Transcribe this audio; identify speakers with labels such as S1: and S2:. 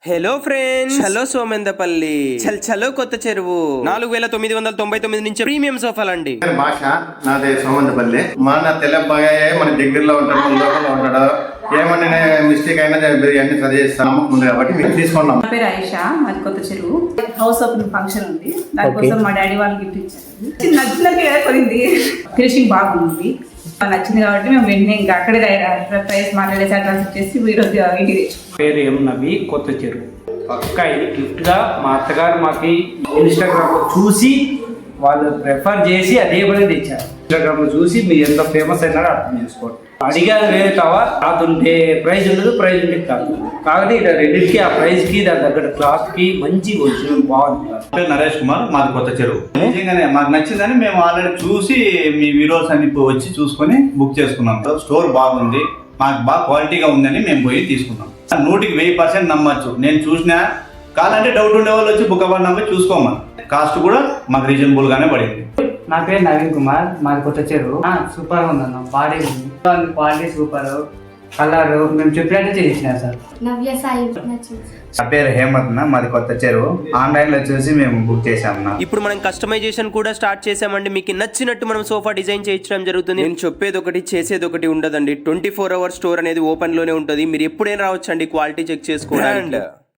S1: Hello friends, hello సోమెందపల్లి, చలో కొత్త చెరువు 4999 నుంచి ప్రీమియం సోఫాలండి.
S2: భాష నాది సోమందపల్లి. మన తెల్లబాగా మన దగ్గరలో ఉంటాడు, మన లోకల్లో ఉంటాడు. ఏమన్నా మిస్టేక్ అయినా బిర్యానీ సరి చేస్తాము ముందు కాబట్టి మేము తీసుకున్నాం.
S3: నా పేరు ఆయిషా, మాది కొత్త చెరువు. హౌస్ ఓపెనింగ్ ఫంక్షన్ ఉంది, దానికోసం మా డాడీ వాళ్ళు గిఫ్ట్ ఇచ్చారు. నచ్చినట్టు కొనింది, ఫినిషింగ్ బాగుంది, నచ్చింది కాబట్టి మేము వెంటనే ఇంకా అక్కడే ప్రైస్ మాట్లాడేసి అడ్వాన్స్ ఇచ్చేసి ఈరోజు ఇంటికి
S4: పేరు ఏం నవి, కొత్త చెరువు. పక్కా ఇది గిఫ్ట్ గా మా అత్తగారు మాకు ఇన్స్టాగ్రామ్ లో చూసి వాళ్ళు ప్రిఫర్ చేసి అదే పని తెచ్చారు. ఇన్స్టాగ్రామ్ లో చూసి మీరు ఎంత ఫేమస్ అయినారో అర్థం చేసుకోండి. అడిగారు వేరే కావా, కాదుంటే ప్రైజ్ ఉండదు, ప్రైజ్ ఉంటే కాదు. కాబట్టి ఇక్కడ రెండింటికి ఆ ప్రైజ్ కి దాని దగ్గర క్లాత్ కి మంచి వచ్చిన బాగుంది.
S5: నరేష్ కుమార్, మాది కొత్త చెరువు. నిజంగానే మాకు నచ్చిందని మేము ఆల్రెడీ చూసి మీ వీడియోస్ అన్ని వచ్చి చూసుకొని బుక్ చేసుకున్నాం. స్టోర్ బాగుంది, మాకు బాగా క్వాలిటీగా ఉందని మేము పోయి తీసుకున్నాం. 100% నమ్మచ్చు. నేను చూసినా కాదంటే డౌట్ ఉండే వాళ్ళు వచ్చి బుక్ అవ్వడం చూసుకోమని. కాస్ట్ కూడా మాకు రీజనబుల్ గానే పడింది.
S4: నా పేరు నవీన్ కుమార్, మాది కొత్త చెరువు. సూపర్ గా ఉందన్న, బాడీ ఉంది, క్వాలిటీ సూపర్, కలర్ మేము చెప్పినట్టు చేసిన సార్.
S6: నా పేరు హేమంత్, మాది కొత్త చెరువు. ఆన్లైన్ లో చూసి మేము బుక్ చేసాము.
S1: ఇప్పుడు మనం కస్టమైజేషన్ కూడా స్టార్ట్ చేసామండి. మీకు నచ్చినట్టు మనం సోఫా డిజైన్ చేయించడం జరుగుతుంది. నేను చెప్పేది ఒకటి చేసేది ఒకటి ఉండదండి. 24 hours స్టోర్ అనేది ఓపెన్ లోనే ఉంటుంది. మీరు ఎప్పుడైనా రావచ్చండి క్వాలిటీ చెక్ చేసుకోవడానికి.